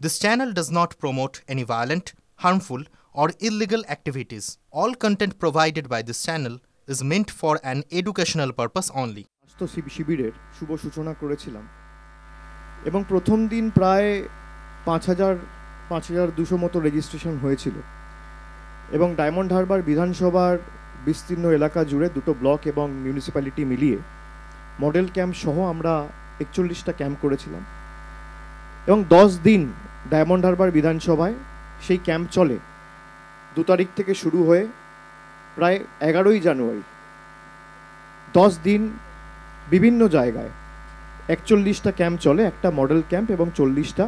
This channel does not promote any violent, harmful, or illegal activities. All content provided by this channel is meant for an educational purpose only. স্বাস্থ্য শিবিরের শুভ সূচনা করেছিলাম এবং প্রথম দিন প্রায় ৫,২০০ মতো রেজিস্ট্রেশন হয়েছিল এবং ডায়মন্ড হারবার বিধানসভার বিস্তীর্ণ এলাকা জুড়ে দুটো ব্লক এবং মিউনিসিপ্যালিটি মিলিয়ে মডেল ক্যাম্প সহ আমরা ৪১টা ক্যাম্প করেছিলাম এবং ১০ দিন ডায়মন্ড হারবার বিধানসভায় সেই ক্যাম্প চলে। ২ তারিখ থেকে শুরু হয়ে প্রায় ১১ই জানুয়ারি ১০ দিন বিভিন্ন জায়গায় ৪১টা ক্যাম্প চলে, একটা মডেল ক্যাম্প এবং ৪০টা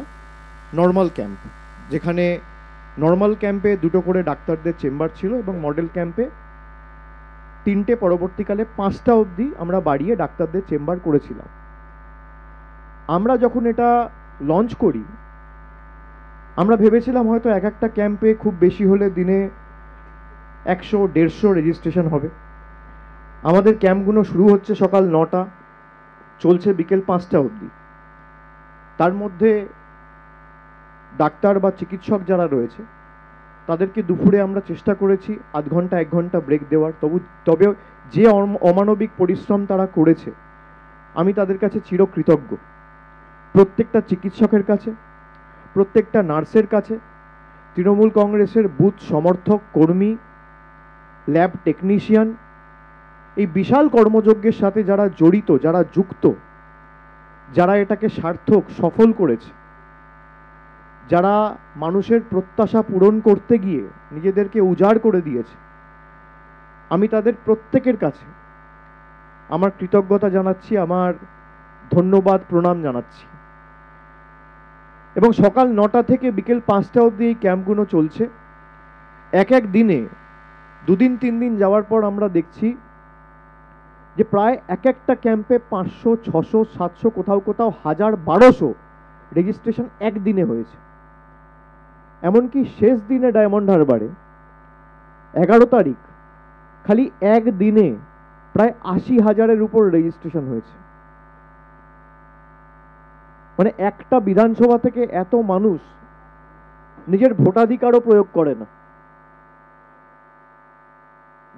নর্মাল ক্যাম্প, যেখানে নর্মাল ক্যাম্পে ২টো করে ডাক্তারদের চেম্বার ছিল এবং মডেল ক্যাম্পে ৩টে, পরবর্তীকালে ৫টা অবধি আমরা বাড়িয়ে ডাক্তারদের চেম্বার করেছিলাম। আমরা যখন এটা লঞ্চ করি আমরা ভেবেছিলাম হয়তো এক একটা ক্যাম্পে খুব বেশি হলে দিনে ১০০-১৫০ রেজিস্ট্রেশন হবে। আমাদের ক্যাম্পগুলো শুরু হচ্ছে সকাল ৯টা, চলছে বিকেল ৫টা অবধি। তার মধ্যে ডাক্তার বা চিকিৎসক যারা রয়েছে তাদেরকে দুপুরে আমরা চেষ্টা করেছি আধ ঘন্টা ১ ঘন্টা ব্রেক দেওয়ার। তবে যে অমানবিক পরিশ্রম তারা করেছে আমি তাদের কাছে চিরকৃতজ্ঞ। প্রত্যেকটা চিকিৎসকের কাছে, প্রত্যেকটা নার্সের কাছে, তৃণমূল কংগ্রেসের বুথ সমর্থক কর্মী, ল্যাব টেকনিশিয়ান, এই বিশাল কর্মযজ্ঞের সাথে যারা জড়িত, যারা যুক্ত, যারা এটাকে সার্থক সফল করেছে, যারা মানুষের প্রত্যাশা পূরণ করতে গিয়ে নিজেদেরকে উজাড় করে দিয়েছে, আমি তাদের প্রত্যেকের কাছে আমার কৃতজ্ঞতা জানাচ্ছি, আমার ধন্যবাদ প্রণাম জানাচ্ছি। এবং সকাল ৯টা থেকে বিকেল ৫টা অবধি এই ক্যাম্পগুলো চলছে। এক এক দিনে ২ দিন ৩ দিন যাওয়ার পর আমরা দেখছি যে প্রায় এক একটা ক্যাম্পে ৫০০, ৬০০, ৭০০, কোথাও কোথাও ১,০০০-১,২০০ রেজিস্ট্রেশন একদিনে হয়েছে। এমনকি শেষ দিনে ডায়মন্ড হারবারে ১১ তারিখ খালি একদিনে প্রায় ৮০,০০০-এর উপর রেজিস্ট্রেশন হয়েছে। মানে একটা বিধানসভা থেকে এত মানুষ নিজের ভোটাধিকারও প্রয়োগ করে না,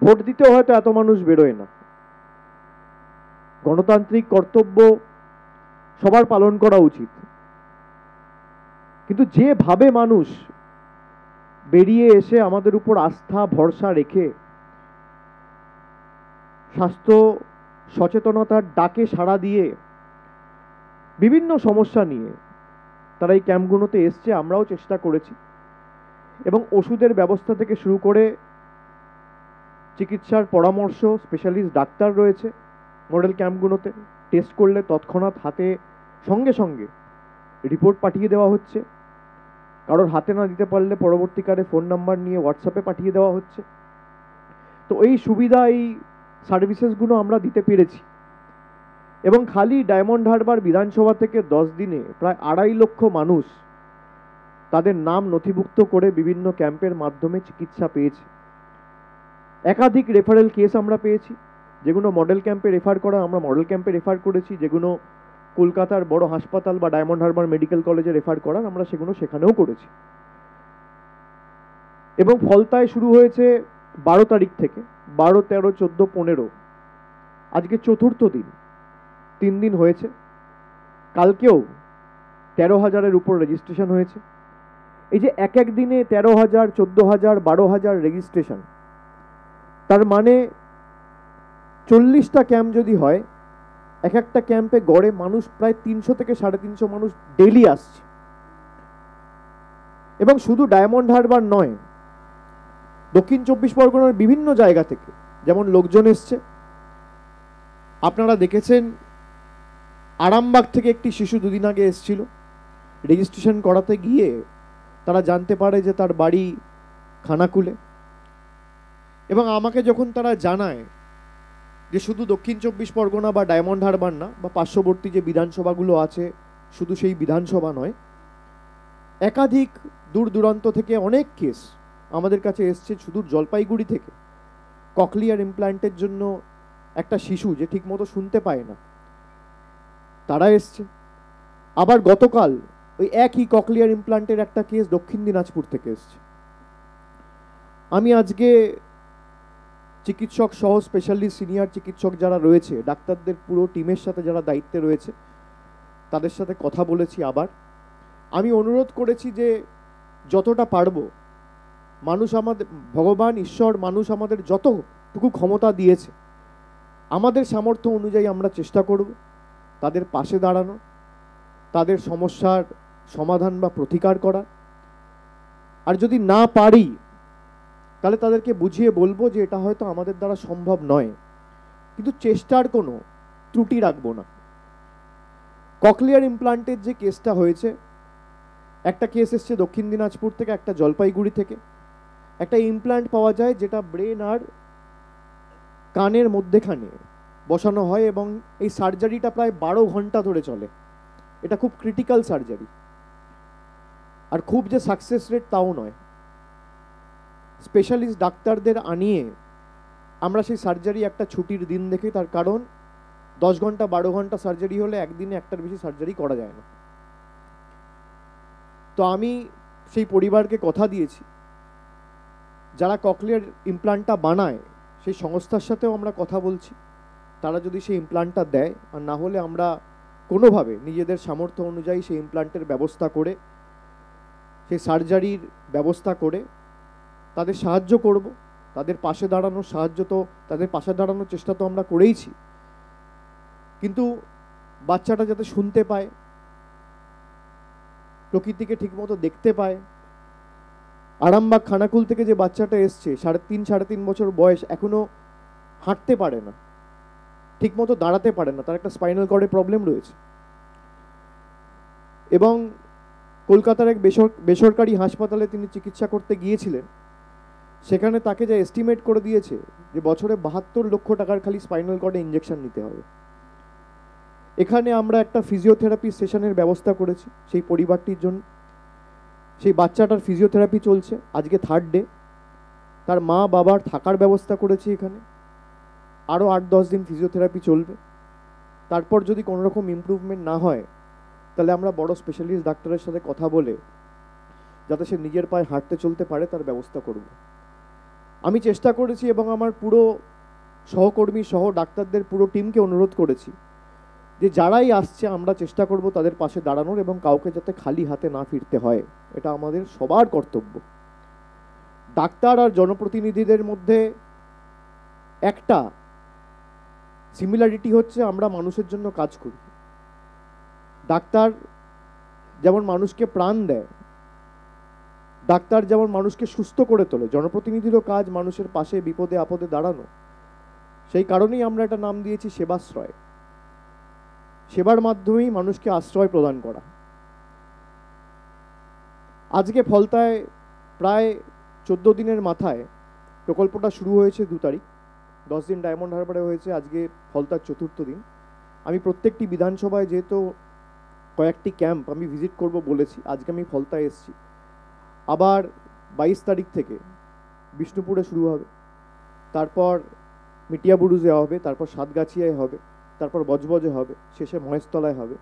ভোট দিতেও হয়তো এত মানুষ বেরোয় না। গণতান্ত্রিক কর্তব্য সবার পালন করা উচিত, কিন্তু যেভাবে মানুষ বেরিয়ে এসে আমাদের উপর আস্থা ভরসা রেখে স্বাস্থ্য সচেতনতার ডাকে সাড়া দিয়ে বিভিন্ন সমস্যা নিয়ে তারা এই ক্যাম্পগুলোতে এসছে, আমরাও চেষ্টা করেছি এবং ওষুধের ব্যবস্থা থেকে শুরু করে চিকিৎসার পরামর্শ, স্পেশালিস্ট ডাক্তার রয়েছে মডেল ক্যাম্পগুলোতে। টেস্ট করলে তৎক্ষণাৎ হাতে সঙ্গে সঙ্গে রিপোর্ট পাঠিয়ে দেওয়া হচ্ছে, কারোর হাতে না দিতে পারলে পরবর্তীকালে ফোন নাম্বার নিয়ে হোয়াটসঅ্যাপে পাঠিয়ে দেওয়া হচ্ছে। তো এই সুবিধা, এই সার্ভিসেসগুলো আমরা দিতে পেরেছি এবং খালি ডায়মন্ড হারবার বিধানসভা থেকে ১০ দিনে প্রায় ২.৫ লক্ষ মানুষ তাদের নাম নথিভুক্ত করে বিভিন্ন ক্যাম্পের মাধ্যমে চিকিৎসা পেয়েছে। একাধিক রেফারেল কেস আমরা পেয়েছি, যেগুলো মডেল ক্যাম্পে রেফার করা আমরা মডেল ক্যাম্পে রেফার করেছি, যেগুলো কলকাতার বড় হাসপাতাল বা ডায়মন্ড হারবার মেডিকেল কলেজে রেফার করার আমরা সেগুলো সেখানেও করেছি। এবং ফলতায় শুরু হয়েছে ১২ তারিখ থেকে, ১২, ১৩, ১৪, ১৫, আজকে চতুর্থ দিন, ৩ দিন হয়েছে। কালকেও ১৩,০০০-এর উপর রেজিস্ট্রেশন হয়েছে। এই যে এক এক দিনে ১৩,০০০, ১৪,০০০, ১২,০০০ রেজিস্ট্রেশন, তার মানে ৪০টা ক্যাম্প যদি হয়, এক একটা ক্যাম্পে গড়ে মানুষ প্রায় ৩০০ থেকে ৩৫০ মানুষ ডেইলি আসছে। এবং শুধু ডায়মন্ড হারবার নয়, দক্ষিণ ২৪ পরগনার বিভিন্ন জায়গা থেকে যেমন লোকজন এসছে। আপনারা দেখেছেন আরামবাগ থেকে একটি শিশু ২ দিন আগে এসেছিল, রেজিস্ট্রেশন করাতে গিয়ে তারা জানতে পারে যে তার বাড়ি খানাকুলে। এবং আমাকে যখন তারা জানায় যে শুধু দক্ষিণ ২৪ পরগনা বা ডায়মন্ড হারবার না, বা পার্শ্ববর্তী যে বিধানসভাগুলো আছে শুধু সেই বিধানসভা নয়, একাধিক দূর দূরান্ত থেকে অনেক কেস আমাদের কাছে এসছে। শুধু জলপাইগুড়ি থেকে ককলিয়ার ইমপ্ল্যান্টের জন্য একটা শিশু যে ঠিকমতো শুনতে পায় না, তারা এসছে। আবার গতকাল ওই একই ককলিয়ার ইমপ্লান্টের একটা কেস দক্ষিণ দিনাজপুর থেকে এসছে। আমি আজকে চিকিৎসক সহ স্পেশালিস্ট সিনিয়র চিকিৎসক যারা রয়েছে, ডাক্তারদের পুরো টিমের সাথে যারা দায়িত্বে রয়েছে, তাদের সাথে কথা বলেছি। আবার আমি অনুরোধ করেছি যে যতটা পারবো, মানুষ আমাদের, ভগবান ঈশ্বর মানুষ আমাদের যতটুকু ক্ষমতা দিয়েছে, আমাদের সামর্থ্য অনুযায়ী আমরা চেষ্টা করব তাদের পাশে দাঁড়ানো, তাদের সমস্যার সমাধান বা প্রতিকার করা। আর যদি না পারি তাহলে তাদেরকে বুঝিয়ে বলবো যে এটা হয়তো আমাদের দ্বারা সম্ভব নয়, কিন্তু চেষ্টার কোনো ত্রুটি রাখবো না। ককলিয়ার ইমপ্লান্টের যে কেসটা হয়েছে, একটা কেস এসছে দক্ষিণ দিনাজপুর থেকে, একটা জলপাইগুড়ি থেকে। একটা ইমপ্লান্ট পাওয়া যায় যেটা ব্রেন আর কানের মধ্যেখানে বসানো হয়, এবং এই সার্জারিটা প্রায় 12 ঘন্টা ধরে চলে। এটা খুব ক্রিটিক্যাল সার্জারি, আর খুব যে সাকসেস রেট তাও নয়। স্পেশালিস্ট ডাক্তারদের আনিয়ে আমরা সেই সার্জারি একটা ছুটির দিন দেখে, তার কারণ 10 ঘন্টা 12 ঘন্টা সার্জারি হলে একদিনে একটার বেশি সার্জারি করা যায় না। তো আমি সেই পরিবারকে কথা দিয়েছি, যারা ককলিয়ার ইমপ্লান্টটা বানায় সেই সংস্থার সাথেও আমরা কথা বলছি, তারা যদি সেই ইমপ্লান্টটা দেয়, আর না হলে আমরা কোনোভাবে নিজেদের সামর্থ্য অনুযায়ী সেই ইমপ্লান্টের ব্যবস্থা করে, সেই সার্জারির ব্যবস্থা করে তাদের সাহায্য করব। তাদের পাশে দাঁড়ানোর তাদের পাশে দাঁড়ানোর চেষ্টা তো আমরা করেইছি, কিন্তু বাচ্চাটা যাতে শুনতে পায়, প্রকৃতিকে ঠিকমতো দেখতে পায়। আরামবাগ খানাকুল থেকে যে বাচ্চাটা এসছে, 3.5 বছর বয়স, এখনো হাঁটতে পারে না, ঠিকমতো দাঁড়াতে পারে না, তার একটা স্পাইনাল কর্ডে প্রবলেম রয়েছে। এবং কলকাতার এক বেসরকারি হাসপাতালে তিনি চিকিৎসা করতে গিয়েছিলেন। সেখানে তাকে যা এস্টিমেট করে দিয়েছে যে বছরে 72 লক্ষ টাকার খালি স্পাইনাল কর্ডে ইঞ্জেকশন নিতে হবে। এখানে আমরা একটা ফিজিওথেরাপি সেশনের ব্যবস্থা করেছি সেই পরিবারটির জন্য। সেই বাচ্চাটার ফিজিওথেরাপি চলছে, আজকে 3rd ডে। তার মা বাবার থাকার ব্যবস্থা করেছি এখানে, আরও 8-10 দিন ফিজিওথেরাপি চলবে। তারপর যদি কোনো রকম ইমপ্রুভমেন্ট না হয়, তাহলে আমরা বড় স্পেশালিস্ট ডাক্তারের সাথে কথা বলে যাতে সে নিজের পায়ে হাঁটতে চলতে পারে তার ব্যবস্থা করব। আমি চেষ্টা করেছি এবং আমার পুরো সহকর্মী সহ ডাক্তারদের পুরো টিমকে অনুরোধ করেছি যে যারাই আসছে আমরা চেষ্টা করব তাদের পাশে দাঁড়ানোর, এবং কাউকে যাতে খালি হাতে না ফিরতে হয়, এটা আমাদের সবার কর্তব্য। ডাক্তার আর জনপ্রতিনিধিদের মধ্যে একটা সিমিলারিটি হচ্ছে আমরা মানুষের জন্য কাজ করি। ডাক্তার যেমন মানুষকে প্রাণ দেয়, ডাক্তার যেমন মানুষকে সুস্থ করে তোলে, জনপ্রতিনিধিরও কাজ মানুষের পাশে বিপদে আপদে দাঁড়ানো। সেই কারণেই আমরা এটা নাম দিয়েছি সেবাশ্রয়। সেবার মাধ্যমেই মানুষকে আশ্রয় প্রদান করা। আজকে ফলতায় প্রায় 14 দিনের মাথায় প্রকল্পটা শুরু হয়েছে 2 তারিখ, 10 দিন ডায়মন্ড হারবারে হয়েছে, আজকে ফলতার 4র্থ দিন। আমি প্রত্যেকটি বিধানসভায় যেহেতু কয়েকটি ক্যাম্প আমি ভিজিট করব বলেছি, আজকে আমি ফলতায় এসেছি। আবার 22 তারিখ থেকে বিষ্ণুপুরে শুরু হবে, তারপর মিটিয়াবুরুজে হবে, তারপর সাতগাছিয়ায় হবে, তারপর বজবজে হবে, শেষে মহেশতলায় হবে,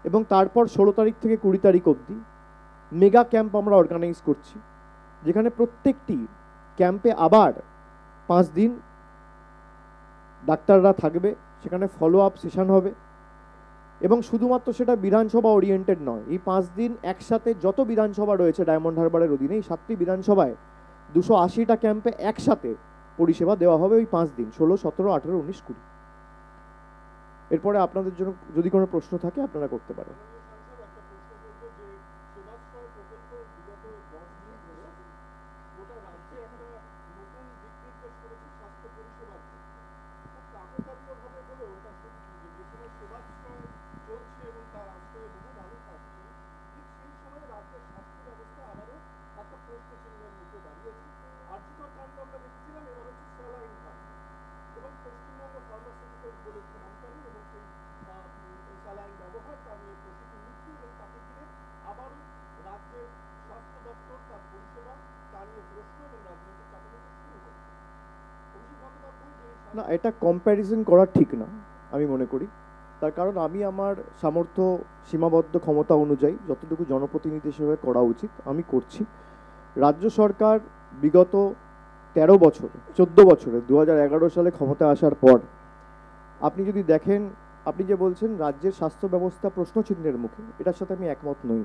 এবং তারপর 16 তারিখ থেকে 20 তারিখ অবধি মেগা ক্যাম্প আমরা অর্গানাইজ করছি, যেখানে প্রত্যেকটি ক্যাম্পে আবার 5 দিন ডাক্তাররা থাকবে, সেখানে ফলো আপ সেশন হবে। এবং শুধুমাত্র সেটা বিধানসভা ওরিয়েন্টেড নয়, এই 5 দিন একসাথে যত বিধানসভা রয়েছে ডায়মন্ড হারবারের অধীনে, এই 7টি বিধানসভায় 280টা ক্যাম্পে একসাথে পরিষেবা দেওয়া হবে ওই 5 দিন, 16, 17, 18, 19, 20। এরপরে আপনাদের জন্য যদি কোনো প্রশ্ন থাকে আপনারা করতে পারেন। না, এটা কম্প্যারিজন করা ঠিক না আমি মনে করি, তার কারণ আমি আমার সামর্থ্য সীমাবদ্ধ ক্ষমতা অনুযায়ী যতটুকু জনপ্রতিনিধি হিসেবে করা উচিত আমি করছি। রাজ্য সরকার বিগত 13 বছরে 14 বছরে 2011 সালে ক্ষমতা আসার পর আপনি যদি দেখেন, আপনি যে বলছেন রাজ্যের স্বাস্থ্য ব্যবস্থা প্রশ্নচিহ্নের মুখে, এটার সাথে আমি একমত নই।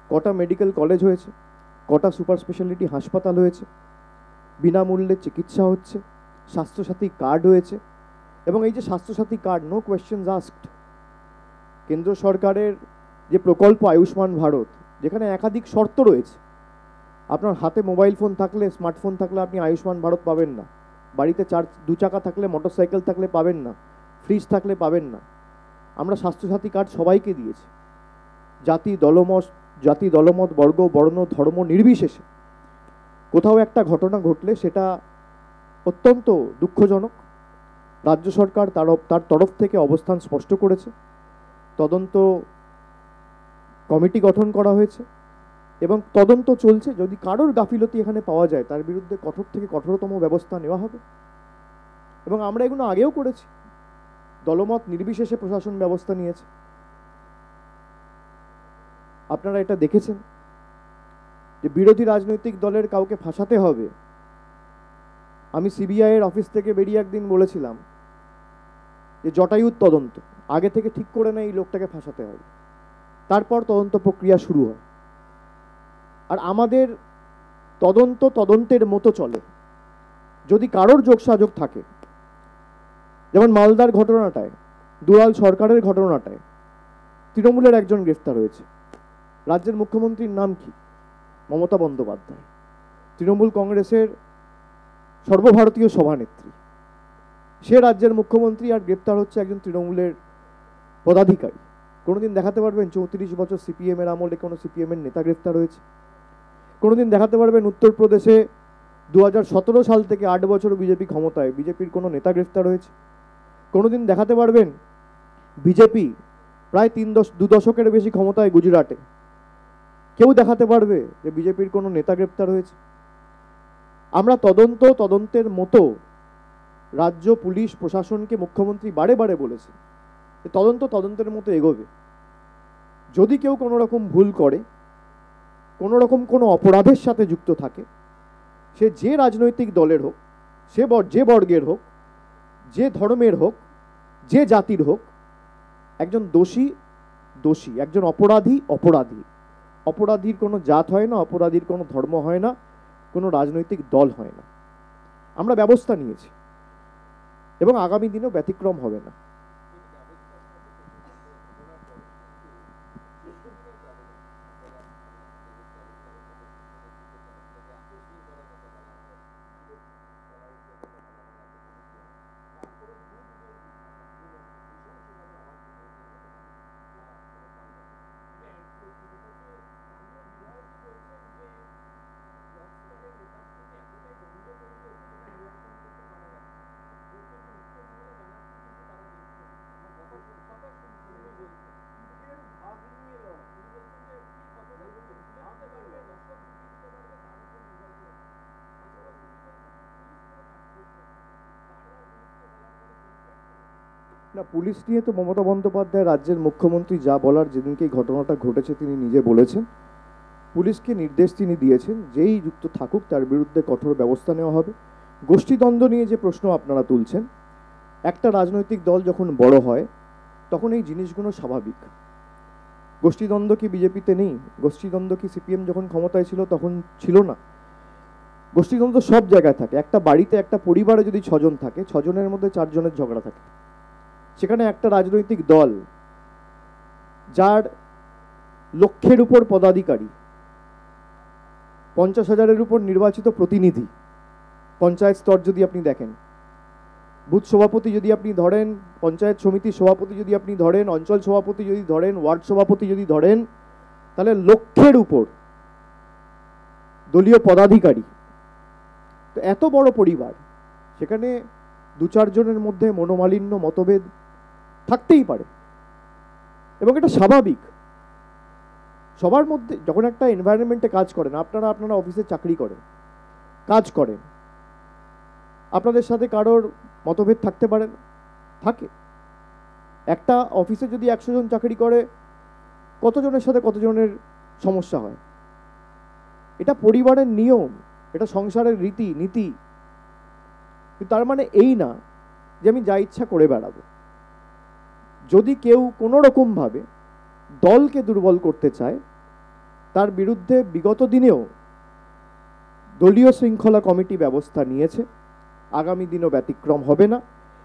কটা মেডিকেল কলেজ হয়েছে, কটা সুপার স্পেশালিটি হাসপাতাল হয়েছে, বিনামূল্যে চিকিৎসা হচ্ছে, স্বাস্থ্যসাথী কার্ড হয়েছে, এবং এই যে Swasthya Sathi card, no questions asked, কেন্দ্র সরকারের যে প্রকল্প আয়ুষ্মান ভারত, যেখানে একাধিক শর্ত রয়েছে। আপনার হাতে মোবাইল ফোন থাকলে, স্মার্টফোন থাকলে আপনি আয়ুষ্মান ভারত পাবেন না, বাড়িতে দু চাকা থাকলে, মোটরসাইকেল থাকলে পাবেন না, ফ্রিজ থাকলে পাবেন না। আমরা স্বাস্থ্যসাথী কার্ড সবাইকে দিয়েছি, জাতি দলমত বর্গ বর্ণ ধর্ম নির্বিশেষে। কোথাও একটা ঘটনা ঘটলে সেটা অত্যন্ত দুঃখজনক। রাজ্য সরকার তার তরফ থেকে অবস্থান স্পষ্ট করেছে, তদন্ত কমিটি গঠন করা হয়েছে এবং তদন্ত চলছে। যদি কারোর গাফিলতি এখানে পাওয়া যায় তার বিরুদ্ধে কঠোর থেকে কঠোরতম ব্যবস্থা নেওয়া হবে। এবং আমরা এগুলো আগেও করেছি, দলমত নির্বিশেষে প্রশাসন ব্যবস্থা নিয়েছে। আপনারা এটা দেখেছেন যে বিরোধী রাজনৈতিক দলের কাউকে ফাঁসাতে হবে। আমি সিবিআই এর অফিস থেকে বেরিয়ে একদিন বলেছিলাম যে জটায়ুর তদন্ত আগে থেকে ঠিক করে নেয়, এই লোকটাকে ফাঁসাতে হবে, তারপর তদন্ত প্রক্রিয়া শুরু হয়। আর আমাদের তদন্তের মতো চলে। যদি কারোর যোগসাযোগ থাকে, যেমন মালদার ঘটনাটায়, দুলাল সরকারের ঘটনাটায় তৃণমূলের একজন গ্রেফতার হয়েছে। রাজ্যের মুখ্যমন্ত্রীর নাম কি? মমতা বন্দ্যোপাধ্যায়, তৃণমূল কংগ্রেসের সর্বভারতীয় সভানেত্রী। সে রাজ্যের মুখ্যমন্ত্রী, আর গ্রেপ্তার হচ্ছে একজন তৃণমূলের পদাধিকারী। কোনোদিন দেখাতে পারবেন 34 বছর সিপিএম এর আমলে কোনো সিপিএম এর নেতা গ্রেফতার হয়েছে? কোনোদিন দেখাতে পারবেন উত্তরপ্রদেশে 2017 সাল থেকে 8 বছর বিজেপি ক্ষমতায়, বিজেপির কোনো নেতা গ্রেফতার হয়েছে? কোনোদিন দেখাতে পারবেন বিজেপি প্রায় 2 দশকের বেশি ক্ষমতায় গুজরাটে, কেউ দেখাতে পারবে যে বিজেপির কোনো নেতা গ্রেপ্তার হয়েছে? আমরা তদন্তের মতো রাজ্য পুলিশ প্রশাসনকে মুখ্যমন্ত্রী বারে বারে বলেছে যে তদন্তের মতো এগোবে। যদি কেউ কোনো রকম ভুল করে, কোনো রকম কোনো অপরাধের সাথে যুক্ত থাকে, সে যে রাজনৈতিক দলের হোক, যে বর্গের হোক, যে ধর্মের হোক, যে জাতির হোক, একজন দোষী, একজন অপরাধী। অপরাধীর কোনো জাত হয় না, অপরাধীর কোনো ধর্ম হয় না, কোনো রাজনৈতিক দল হয় না। আমরা ব্যবস্থা নিয়েছি এবং আগামী দিনেও ব্যতিক্রম হবে না। না, পুলিশ নিয়ে তো মমতা বন্দ্যোপাধ্যায় রাজ্যের মুখ্যমন্ত্রী যা বলার, যেদিনকে এই ঘটনাটা ঘটেছে তিনি নিজে বলেছেন, পুলিশকে নির্দেশ তিনি দিয়েছেন যেই যুক্ত থাকুক তার বিরুদ্ধে কঠোর ব্যবস্থা নেওয়া হবে। গোষ্ঠীদ্বন্দ্ব নিয়ে যে প্রশ্ন আপনারা তুলছেন, একটা রাজনৈতিক দল যখন বড় হয় তখন এই জিনিসগুলো স্বাভাবিক। গোষ্ঠীদ্বন্দ্ব কি বিজেপিতে নেই? গোষ্ঠীদ্বন্দ্ব কি সিপিএম যখন ক্ষমতায় ছিল তখন ছিল না? গোষ্ঠীদ্বন্দ্ব সব জায়গায় থাকে। একটা বাড়িতে, একটা পরিবারে যদি 6 জন থাকে, 6 জনের মধ্যে 4 জনের ঝগড়া থাকে। সেখানে একটা রাজনৈতিক দল যার লক্ষের উপর পদাধিকারী, 50,000-এর উপর নির্বাচিত প্রতিনিধি, পঞ্চায়েত স্তর যদি আপনি দেখেন, বুথ সভাপতি যদি আপনি ধরেন, পঞ্চায়েত সমিতির সভাপতি যদি আপনি ধরেন, অঞ্চল সভাপতি যদি ধরেন, ওয়ার্ড সভাপতি যদি ধরেন, তাহলে লক্ষের উপর দলীয় পদাধিকারী। তো এত বড় পরিবার, সেখানে 2-4 জনের মধ্যে মনোমালিন্য, মতভেদ থাকতেই পারে এবং এটা স্বাভাবিক। সবার মধ্যে যখন একটা এনভায়রনমেন্টে কাজ করেন, আপনারা অফিসে চাকরি করেন, কাজ করেন, আপনাদের সাথে কারোর মতভেদ থাকতে পারে, থাকে। একটা অফিসে যদি 100 জন চাকরি করে, কতজনের সাথে কতজনের সমস্যা হয়? এটা পরিবারের নিয়ম, এটা সংসারের রীতি নীতি। তার মানে এই না যে আমি যা ইচ্ছা করে বেড়াবো। যদি কেউ কোনো রকমভাবে দলকে দুর্বল করতে চায়, তার বিরুদ্ধে বিগত দিনেও দলীয় শৃঙ্খলা কমিটি ব্যবস্থা নিয়েছে, আগামী দিনও ব্যতিক্রম হবে না।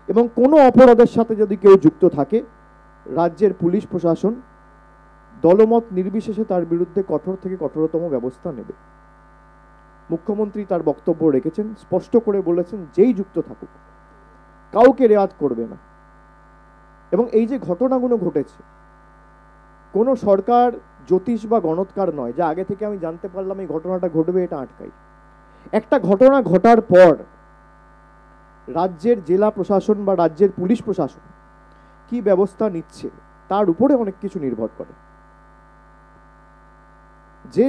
এবং কোনো অপরাধের সাথে যদি কেউ যুক্ত থাকে, রাজ্যের পুলিশ প্রশাসন দলমত নির্বিশেষে তার বিরুদ্ধে কঠোর থেকে কঠোরতম ব্যবস্থা নেবে। মুখ্যমন্ত্রী তার বক্তব্য রেখেছেন, স্পষ্ট করে বলেছেন যেই যুক্ত থাকুক কাউকে রেয়াত করবে না। এবং এই যে ঘটনাগুলো ঘটেছে, কোনো সরকার জ্যোতিষ বা গণৎকার নয় যে আগে থেকে আমি জানতে পারলাম এই ঘটনাটা ঘটবে, এটা আটকাই। একটা ঘটনা ঘটার পর রাজ্যের জেলা প্রশাসন বা রাজ্যের পুলিশ প্রশাসন কি ব্যবস্থা নিচ্ছে তার উপরে অনেক কিছু নির্ভর করে। যে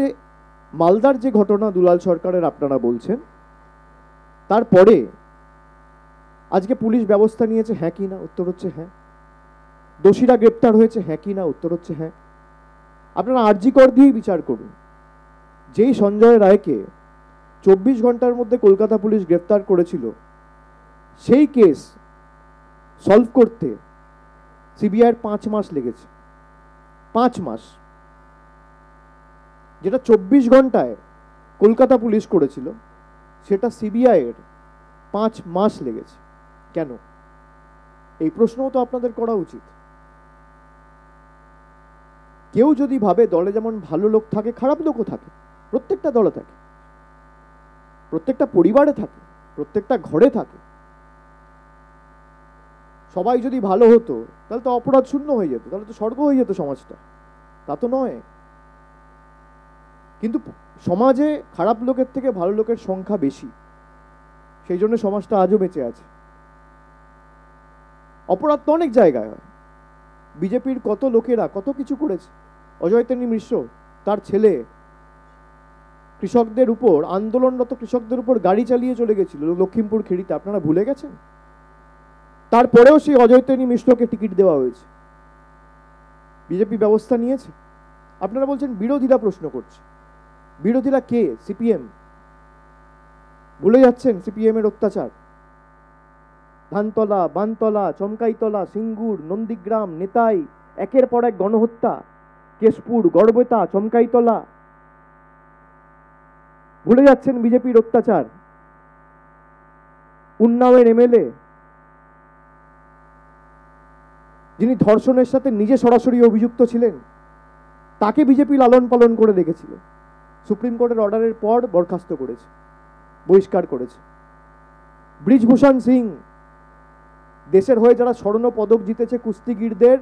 মালদার যে ঘটনা দুলাল সরকারের আপনারা বলছেন, তারপরে আজকে পুলিশ ব্যবস্থা নিয়েছে, হ্যাঁ কি না? উত্তর হচ্ছে হ্যাঁ। দোষীরা গ্রেপ্তার হয়েছে, হ্যাঁ কি না? উত্তর হচ্ছে হ্যাঁ। আপনারা আরজি কর দিয়েই বিচার করুন। যেই সঞ্জয় রায়কে 24 ঘন্টার মধ্যে কলকাতা পুলিশ গ্রেপ্তার করেছিল, সেই কেস সলভ করতে সিবিআইয়ের 5 মাস লেগেছে। 5 মাস। যেটা 24 ঘন্টায় কলকাতা পুলিশ করেছিল, সেটা সিবিআইয়ের 5 মাস লেগেছে। কেন? এই প্রশ্নও তো আপনাদের করা উচিত। কেউ যদি ভাবে দলে যেমন ভালো লোক থাকে, খারাপ লোকও থাকে, প্রত্যেকটা দলে থাকে, প্রত্যেকটা পরিবারে থাকে, প্রত্যেকটা ঘরে থাকে। সবাই যদি ভালো হতো তাহলে তো অপরাধ শূন্য হয়ে যেত, তাহলে তো স্বর্গ হয়ে যেত সমাজটা। তা তো নয়। কিন্তু সমাজে খারাপ লোকের থেকে ভালো লোকের সংখ্যা বেশি, সেই জন্য সমাজটা আজও বেঁচে আছে। অপরাধ তো অনেক জায়গায় হয়। বিজেপির কত লোকেরা কত কিছু করেছে। অজয় মিশ্র, তার ছেলে কৃষকদের উপর, আন্দোলনরত কৃষকদের উপর গাড়ি চালিয়ে চলে গেছিল লক্ষ্মীমপুর খেড়িতে, আপনারা ভুলে গেছেন? তারপরেও সেই অজয় মিশ্রকে টিকিট দেওয়া হয়েছে। বিজেপি ব্যবস্থা নিয়েছে। আপনারা বলছেন বিরোধীরা প্রশ্ন করছে। বিরোধীরা কে? সিপিএম। ভুলে যাচ্ছেন সিপিএম এর অত্যাচার। ধানতলা, বানতলা, চমকাইতলা, সিঙ্গুর, নন্দীগ্রাম, নেতাই, একের পর এক গণহত্যা। কেশপুর, গড়বেতা, চমকাইতলা। ভুলে যাচ্ছেন বিজেপির অত্যাচার। উন্নাওয়ের এমএলএ, যিনি ধর্ষণের সাথে নিজে সরাসরি অভিযুক্ত ছিলেন, তাকে বিজেপি লালন পালন করে রেখেছিল। সুপ্রিম কোর্টের অর্ডারের পর বরখাস্ত করেছে, বহিষ্কার করেছে। ব্রিজভূষণ সিং, দেশের হয়ে যারা স্বর্ণ পদক জিতেছে কুস্তিগীরদের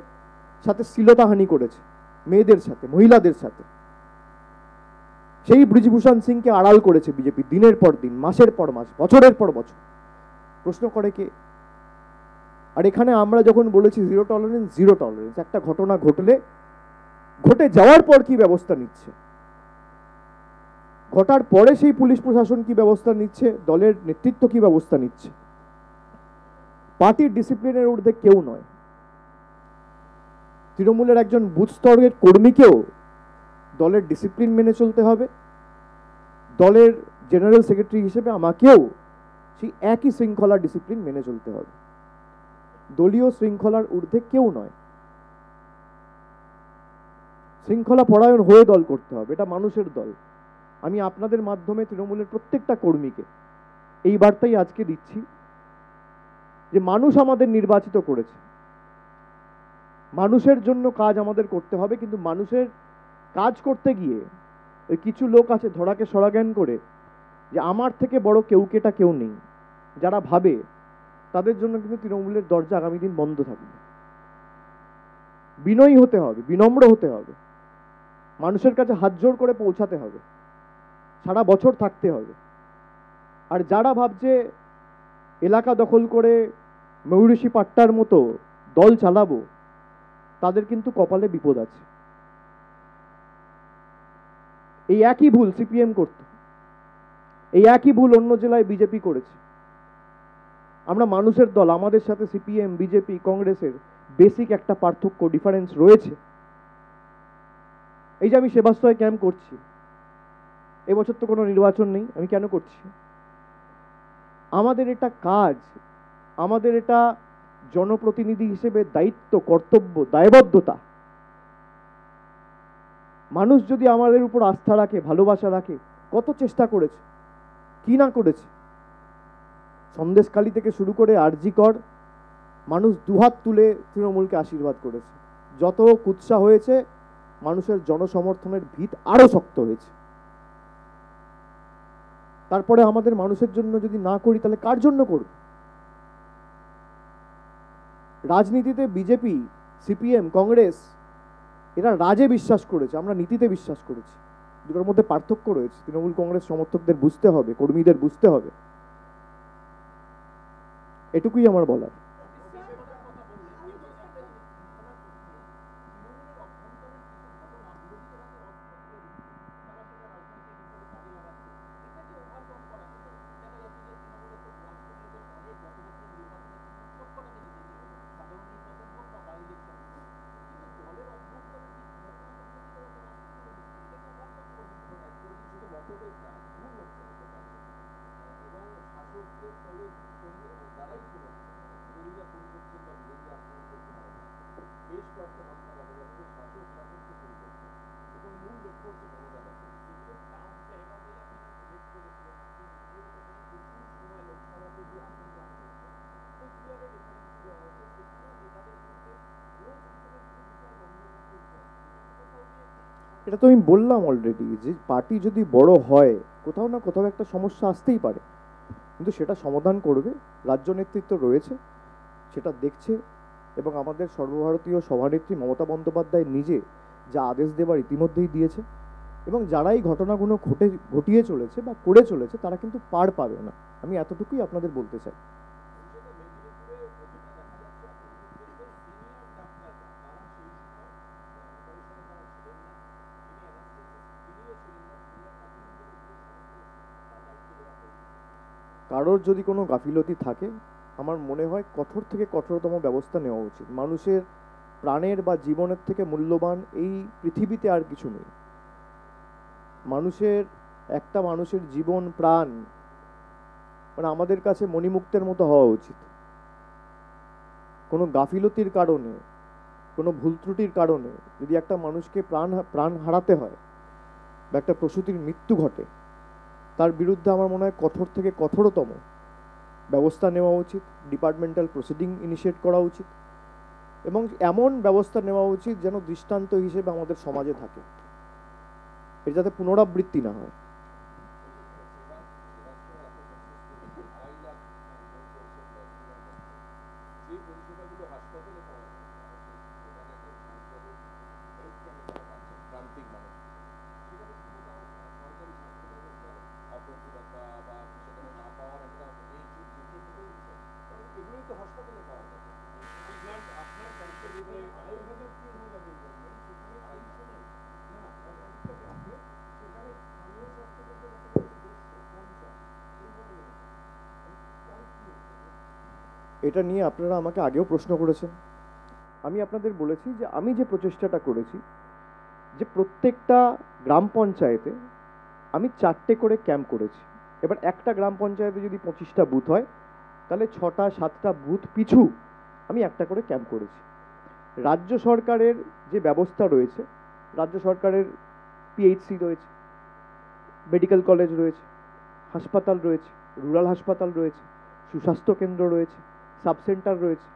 সাথে শ্লীলতাহানি করেছে, মেয়েদের সাথে, মহিলাদের সাথে, সেই ব্রিজভূষণ সিংকে আড়াল করেছে বিজেপি দিনের পর দিন, মাসের পর মাস, বছরের পর বছর। প্রশ্ন করে কে? আর এখানে আমরা যখন বলেছি জিরো টলারেন্স, জিরো টলারেন্স, একটা ঘটনা ঘটলে ঘটে যাওয়ার পর কি ব্যবস্থা নিচ্ছে, ঘটার পরে সেই পুলিশ প্রশাসন কি ব্যবস্থা নিচ্ছে, দলের নেতৃত্ব কি ব্যবস্থা নিচ্ছে, পার্টির ডিসিপ্লিনের ঊর্ধ্বে কেউ নয়। তৃণমূলের একজন বুথ স্তরের কর্মীকেও দলের ডিসিপ্লিন মেনে চলতে হবে। দলের জেনারেল সেক্রেটারি হিসেবে আমাকেও সেই একই শৃঙ্খলা ডিসিপ্লিন মেনে চলতে হবে। দলীয় শৃঙ্খলার ঊর্ধ্বে কেউ নয়। শৃঙ্খলা পরায়ণ হয়ে দল করতে হবে, এটা মানুষের দল। আমি আপনাদের মাধ্যমে তৃণমূলের প্রত্যেকটা কর্মীকে এই বার্তাই আজকে দিচ্ছি যে মানুষ আমাদের নির্বাচিত করেছে, মানুষের জন্য কাজ আমাদের করতে হবে। কিন্তু মানুষের কাজ করতে গিয়ে ওই কিছু লোক আছে ধরাকে সরাজ্ঞান করে যে আমার থেকে বড় কেউকেটা কেউ নেই, যারা ভাবে, তাদের জন্য কিন্তু তৃণমূলের দরজা আগামী দিন বন্ধ থাকবে। বিনয়ী হতে হবে, বিনম্র হতে হবে, মানুষের কাছে হাত জোড় করে পৌঁছাতে হবে, সারা বছর থাকতে হবে। আর যারা ভাবছে এলাকা দখল করে ময়ূরীশী পাট্টার মতো দল চালাবো, তাদের কিন্তু কপালে বিপদ আছে। এই একই ভুল সিপিএম করত, এই একই ভুল অন্য জেলায় বিজেপি করেছে। আমরা মানুষের দল, আমাদের সাথে সিপিএম, বিজেপি, কংগ্রেসের বেসিক একটা পার্থক্য, ডিফারেন্স রয়েছে। এই যে আমি সেবাশ্রয় ক্যাম্প করছি, এবছর তো কোনো নির্বাচন নেই, আমি কেন করছি? আমাদের এটা কাজ, আমাদের এটা জনপ্রতিনিধি হিসেবে দায়িত্ব, কর্তব্য, দায়বদ্ধতা। মানুষ যদি আমাদের উপর আস্থা রাখে, ভালোবাসা রাখে, কত চেষ্টা করেছে, কি না করেছে। সন্দেশখালী থেকে শুরু করে আরজি কর, মানুষ দুহাত তুলে তৃণমূলকে আশীর্বাদ করেছে। যত কুৎসা হয়েছে, মানুষের জনসমর্থনের ভিত আরো শক্ত হয়েছে। তারপরে আমাদের মানুষের জন্য যদি না করি, তাহলে কার জন্য করব? রাজনীতিতে বিজেপি, সিপিএম, কংগ্রেস এরা রাজে বিশ্বাস করেছে, আমরা নীতিতে বিশ্বাস করেছি। দুটোর মধ্যে পার্থক্য রয়েছে। তৃণমূল কংগ্রেস সমর্থকদের বুঝতে হবে, কর্মীদের বুঝতে হবে। এটুকুই আমার বলার। এটা তো আমি বললাম অলরেডি, যে পার্টি যদি বড় হয়, কোথাও না কোথাও একটা সমস্যা আসতেই পারে, কিন্তু সেটা সমাধান করবে রাজ্য নেতৃত্ব রয়েছে, সেটা দেখছে। এবং আমাদের সর্বভারতীয় সভানেত্রী মমতা বন্দ্যোপাধ্যায় নিজে যা আদেশ দেবার ইতিমধ্যেই দিয়েছে, এবং যারা এই ঘটনাগুলো ঘটিয়ে চলেছে বা করে চলেছে, তারা কিন্তু পার পাবে না। আমি এতটুকুই আপনাদের বলতে চাই। কারোর যদি কোনো গাফিলতি থাকে, আমার মনে হয় কঠোর থেকে কঠোরতম ব্যবস্থা নেওয়া উচিত। মানুষের প্রাণের বা জীবনের থেকে মূল্যবান এই পৃথিবীতে আর কিছু নেই। একটা মানুষের জীবন, প্রাণ মানে আমাদের কাছে মণিমুক্তের মতো হওয়া উচিত। কোনো গাফিলতির কারণে, কোনো ভুল ত্রুটির কারণে যদি একটা মানুষকে প্রাণ হারাতে হয় বা একটা প্রসূতির মৃত্যু ঘটে, তার বিরুদ্ধে আমার মনে হয় কঠোর থেকে কঠোরতম ব্যবস্থা নেওয়া উচিত। ডিপার্টমেন্টাল প্রসিডিং ইনিশিয়েট করা উচিত, এবং এমন ব্যবস্থা নেওয়া উচিত যেন দৃষ্টান্ত হিসেবে আমাদের সমাজে থাকে, এর যাতে পুনরাবৃত্তি না হয়। এটা নিয়ে আপনারা আমাকে আগেও প্রশ্ন করেছেন। আমি আপনাদের বলেছি যে আমি যে প্রচেষ্টাটা করেছি, যে প্রত্যেকটা গ্রাম পঞ্চায়েতে আমি 4টে করে ক্যাম্প করেছি। এবার একটা গ্রাম পঞ্চায়েতে যদি 25টা বুথ হয়, তাহলে 6টা 7টা বুথ পিছু আমি একটা করে ক্যাম্প করেছি। রাজ্য সরকারের যে ব্যবস্থা রয়েছে, রাজ্য সরকারের পিএইচসি রয়েছে, মেডিকেল কলেজ রয়েছে, হাসপাতাল রয়েছে, রুরাল হাসপাতাল রয়েছে, সুস্বাস্থ্য কেন্দ্র রয়েছে, সাব সেন্টার রয়েছে,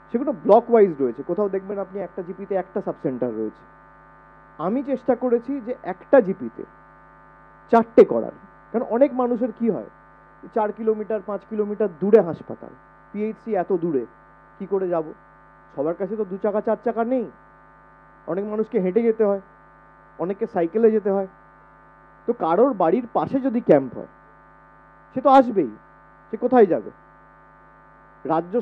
সেগুলো ব্লক ওয়াইজ রয়েছে। কোথাও দেখবেন আপনি একটা জিপিতে একটা সাব সেন্টার রয়েছে। আমি চেষ্টা করেছি যে একটা জিপিতে 4টে করার। কারণ অনেক মানুষের কি হয়, 4 কিলোমিটার 5 কিলোমিটার দূরে হাসপাতাল, পিএইচসি এত দূরে কি করে যাব? সবার কাছে তো 2 চাকা 4 চাকা নেই, অনেক মানুষকে হেঁটে যেতে হয়, অনেককে সাইকেলে যেতে হয়। তো কারোর বাড়ির পাশে যদি ক্যাম্প হয়, সে তো আসবেই, সে কোথায় যাবে? রাজ্য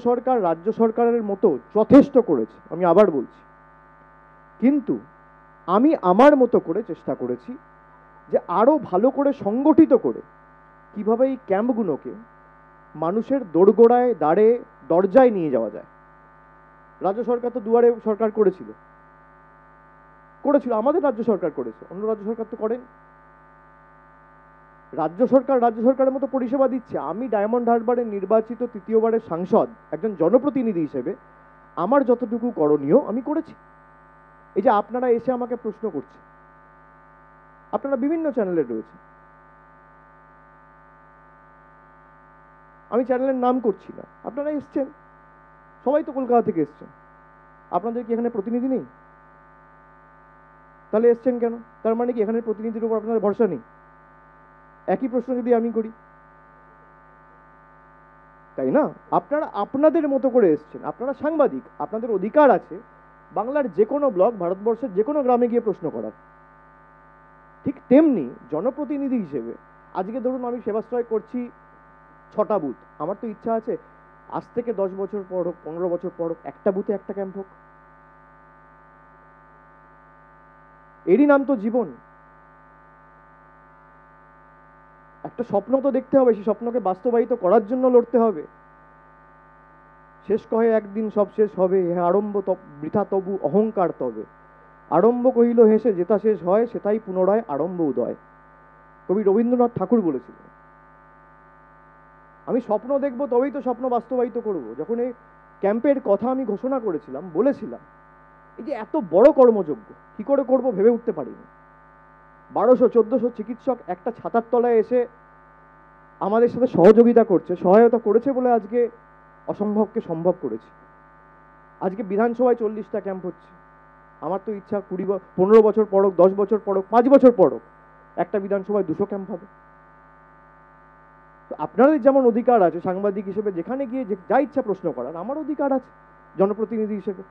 সরকারের মতো যথেষ্ট করেছে, আমি আবার বলছি, কিন্তু আমি আমার মতো করে চেষ্টা করেছি যে আরো ভালো করে সংগঠিত করে কিভাবে এই ক্যাম্পগুলোকে মানুষের দোরগোড়ায়, দরজায় নিয়ে যাওয়া যায়। রাজ্য সরকার তো দুয়ারে সরকার করেছিল, আমাদের রাজ্য সরকার করেছে, অন্য রাজ্য সরকার তো করেন। রাজ্য সরকারের মতো পরিষেবা দিচ্ছে। আমি ডায়মন্ড হারবারের নির্বাচিত তৃতীয়বারের সাংসদ, একজন জনপ্রতিনিধি হিসেবে আমার যতটুকু করণীয় আমি করেছি। এই যে আপনারা এসে আমাকে প্রশ্ন করছে, আপনারা বিভিন্ন চ্যানেলে রয়েছে, আমি চ্যানেলের নাম করছি না, আপনারা এসছেন, সবাই তো কলকাতা থেকে এসছেন, আপনাদের কি এখানে প্রতিনিধি নেই? তাহলে এসছেন কেন? তার মানে কি এখানের প্রতিনিধির উপর আপনাদের ভরসা নেই? একই প্রশ্ন যদি আমি করি, তাই না? আপনারা আপনাদের মতো করে এসছেন, আপনারা সাংবাদিক, আপনাদের অধিকার আছে বাংলার যে কোনো ব্লগ, ভারতবর্ষের যে কোনো গ্রামে গিয়ে প্রশ্ন করার। ঠিক তেমনি জনপ্রতিনিধি হিসেবে আজকে ধরুন আমি সেবাশ্রয় করছি 6টা বুথ, আমার তো ইচ্ছা আছে আজ থেকে 10 বছর পর হোক, 15 বছর পর হোক, একটা বুথে একটা ক্যাম্প হোক। এরই নাম তো জীবন। একটা স্বপ্ন তো দেখতে হবে, সেই স্বপ্নকে বাস্তবায়িত করার জন্য লড়তে হবে। শেষ কহে একদিন সব শেষ হবে, হ্যাঁ আরম্ভ বৃথা তবু অহংকার তবে। আরম্ভ কহিল হেসে যেটা শেষ হয়, সেটাই পুনরায় আরম্ভ উদয়। কবি রবীন্দ্রনাথ ঠাকুর বলেছিলেন। আমি স্বপ্ন দেখবো তবেই তো স্বপ্ন বাস্তবায়িত করব। যখন এই ক্যাম্পের কথা আমি ঘোষণা করেছিলাম, বলেছিলাম এই যে এত বড় কর্মযজ্ঞ কি করে করব ভেবে উঠতে পারিনি। 1200-1400 চিকিৎসক একটা ছাতার তলায় এসে আমাদের সাথে সহায়তা করেছে বলে আজকে অসম্ভবকে সম্ভব করেছি। আজকে বিধানসভায় 40টা ক্যাম্প হচ্ছে। আমার তো ইচ্ছা 15 বছর পরক, 10 বছর পরক, 5 বছর পরক, একটা বিধানসভায় 200 ক্যাম্প হবে। তো আপনাদের যেমন অধিকার আছে সাংবাদিক হিসেবে যেখানে গিয়ে যা ইচ্ছা প্রশ্ন করার, আমার অধিকার আছে জনপ্রতিনিধি হিসেবে।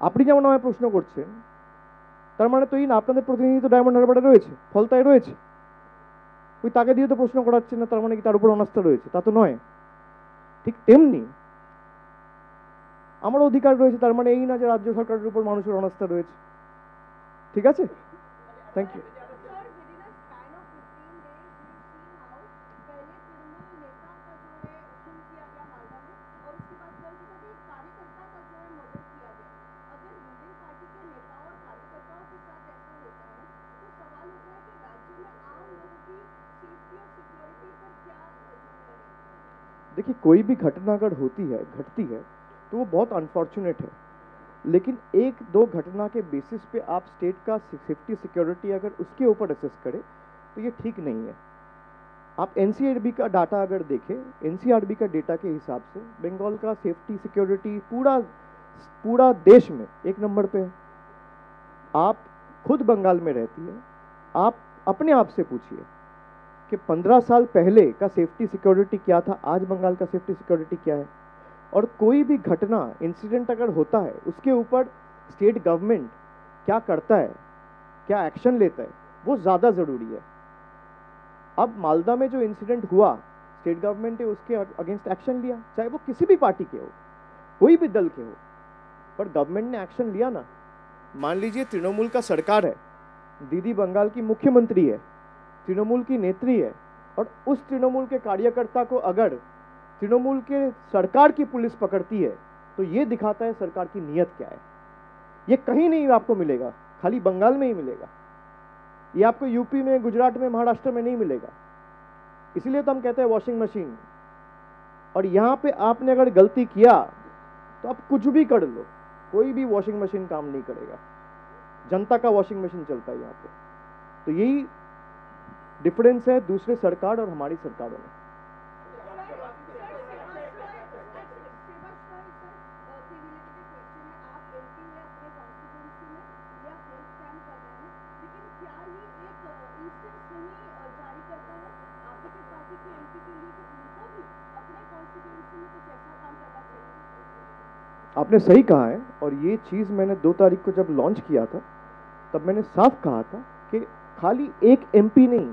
আপনি যেমন আমায় প্রশ্ন করছেন, তার মানে তো এই না আপনাদের প্রতিনিধি তো ডায়মন্ড হারবারে রয়েছে, ফলতায় রয়েছে, ওই তাকে দিয়ে তো প্রশ্ন করাচ্ছেন না, তার মানে কি তার উপর অনাস্থা রয়েছে? তা তো নয়। ঠিক তেমনি আমার অধিকার রয়েছে, তার মানে এই না যে রাজ্য সরকারের উপর মানুষের অনাস্থা রয়েছে। ঠিক আছে, থ্যাংক ইউ। देखिए, कोई भी घटना अगर घटती है तो वो बहुत अनफॉर्चुनेट है, लेकिन एक दो घटना के बेसिस पे आप स्टेट का सेफ्टी सिक्योरिटी अगर उसके ऊपर असेस करें तो ये ठीक नहीं है। आप एनसीआरबी का डाटा अगर देखें, एनसीआरबी का डेटा के हिसाब से बंगाल का सेफ्टी सिक्योरिटी पूरा देश में 1 नंबर पे है। आप खुद बंगाल में रहती है, आप अपने आप से पूछिए कि 15 साल पहले का सेफ्टी सिक्योरिटी क्या था, आज बंगाल का सेफ्टी सिक्योरिटी क्या है। और कोई भी घटना, इंसिडेंट अगर होता है, उसके ऊपर स्टेट गवर्नमेंट क्या करता है, क्या एक्शन लेता है, वो ज़्यादा ज़रूरी है। अब मालदा में जो इंसिडेंट हुआ, स्टेट गवर्नमेंट ने उसके अगेंस्ट एक्शन लिया, चाहे वो किसी भी पार्टी के हो, कोई भी दल के हो, पर गवर्नमेंट ने एक्शन लिया ना। मान लीजिए तृणमूल का सरकार है, दीदी बंगाल की मुख्यमंत्री है, तृणमूल की नेत्री है, और उस तृणमूल के कार्यकर्ता को अगर तृणमूल के सरकार की पुलिस पकड़ती है तो ये दिखाता है सरकार की नीयत क्या है। ये कहीं नहीं आपको मिलेगा, खाली बंगाल में ही मिलेगा। ये आपको यूपी में, गुजरात में, महाराष्ट्र में नहीं मिलेगा। इसलिए तो हम कहते हैं वॉशिंग मशीन। और यहाँ पे आपने अगर गलती किया तो आप कुछ भी कर लो, कोई भी वॉशिंग मशीन काम नहीं करेगा। जनता का वॉशिंग मशीन चलता है यहाँ पे। तो यही डिफरेंस है दूसरे सरकार और हमारी सरकारों में। आपने सही कहा है, और ये चीज़ मैंने 2 तारीख को जब लॉन्च किया था तब मैंने साफ कहा था कि खाली एक एमपी नहीं,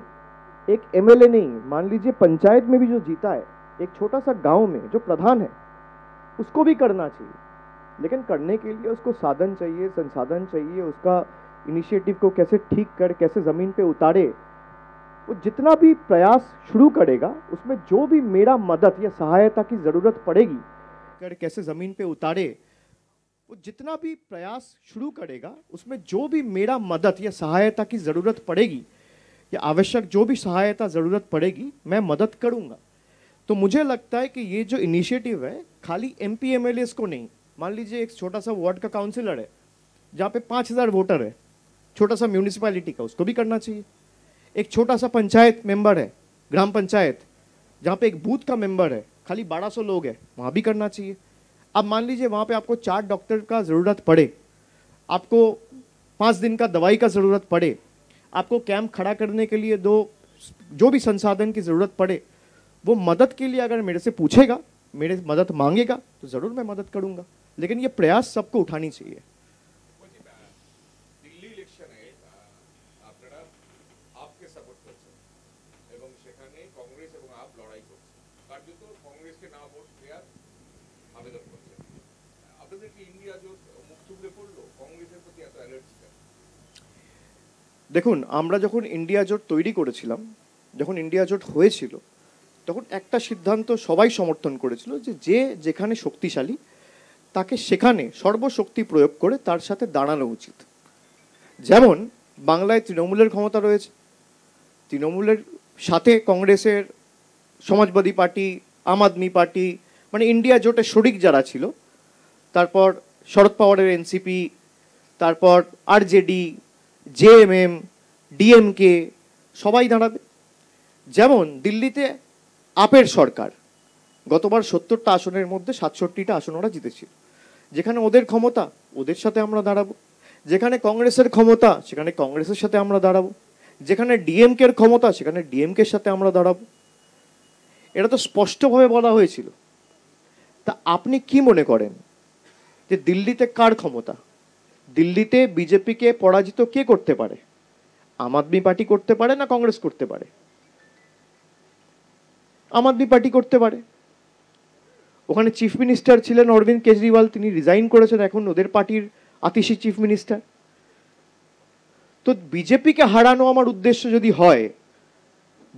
एक एमएलए नहीं, मान लीजिए पंचायत में भी जो जीता है, एक छोटा सा गांव में जो प्रधान है, उसको भी करना चाहिए। लेकिन करने के लिए उसको साधन चाहिए, संसाधन चाहिए, उसका इनिशिएटिव को कैसे ठीक कर, कैसे ज़मीन पे उतारे, वो जितना भी प्रयास शुरू करेगा उसमें जो भी मेरा मदद या सहायता की ज़रूरत पड़ेगी कर कैसे ज़मीन पे उतारे, वो जितना भी प्रयास शुरू करेगा उसमें जो भी मेरा मदद या सहायता की ज़रूरत पड़ेगी या आवश्यक जो भी सहायता ज़रूरत पड़ेगी मैं मदद करूँगा। तो मुझे लगता है कि ये जो इनिशिएटिव है खाली MP MLAs को नहीं, मान लीजिए एक छोटा सा वार्ड का काउंसिलर है जहाँ पे 5000 वोटर है, छोटा सा म्यूनिसिपैलिटी का, उसको भी करना चाहिए। एक छोटा सा पंचायत मेंबर है, ग्राम पंचायत, जहाँ पे एक बूथ का मेंबर है, खाली 1200 लोग हैं, वहाँ भी करना चाहिए। अब मान लीजिए वहाँ पे आपको 4 डॉक्टर का ज़रूरत पड़े, आपको 5 दिन का दवाई का ज़रूरत पड़े, आपको कैंप खड़ा करने के लिए जो भी संसाधन की ज़रूरत पड़े, वो मदद के लिए अगर मेरे से पूछेगा, मेरे मदद मांगेगा तो ज़रूर मैं मदद करूँगा। लेकिन ये प्रयास सबको उठानी चाहिए। दिल्ली इलेक्शने আপনারা আপকে সাপোর্ট করছেন এবং সেখানে কংগ্রেস এবং আপ লড়াই করছে, কার্যত কংগ্রেসকে না ভোট দেওয়ার আবেদন করছেন। আপনাদের কি ইন্ডিয়া জোট মুখ থুবড়ে পড়লো? কংগ্রেসের প্রতি এত অ্যালার্জি কেন? দেখুন, আমরা যখন ইন্ডিয়া জোট তৈরি করেছিলাম, যখন ইন্ডিয়া জোট হয়েছিল, তখন একটা সিদ্ধান্ত সবাই সমর্থন করেছিল যে যেখানে শক্তিশালী তাকে সেখানে সর্বশক্তি প্রয়োগ করে তার সাথে দাঁড়ানো উচিত। যেমন বাংলায় তৃণমূলের ক্ষমতা রয়েছে, তৃণমূলের সাথে কংগ্রেসের, সমাজবাদী পার্টি, আম আদমি পার্টি, মানে ইন্ডিয়া জোটের শরিক যারা ছিল, তারপর শরদ পাওয়ারের NCP, তারপর RJD, JMM, DMK সবাই দাঁড়াবে। যেমন দিল্লিতে আপের সরকার গতবার 70টা আসনের মধ্যে 67টা আসন ওরা জিতেছিল। যেখানে ওদের ক্ষমতা, ওদের সাথে আমরা দাঁড়াবো। যেখানে কংগ্রেসের ক্ষমতা, সেখানে কংগ্রেসের সাথে আমরা দাঁড়াবো। যেখানে DMK-র ক্ষমতা, সেখানে DMK-র সাথে আমরা দাঁড়াবো। এটা তো স্পষ্টভাবে বলা হয়েছিল। তা আপনি কি মনে করেন যে দিল্লিতে কার ক্ষমতা? দিল্লিতে বিজেপিকে পরাজিত কে করতে পারে? আম আদমি পার্টি করতে পারে না কংগ্রেস করতে পারে? আম আদমি পার্টি করতে পারে। ওখানে চিফ মিনিস্টার ছিলেন অরবিন্দ কেজরিওয়াল, তিনি রিজাইন করেছেন, এখন ওদের পার্টির আতিশি চিফ মিনিস্টার। তো বিজেপিকে হারানো আমার উদ্দেশ্য যদি হয়,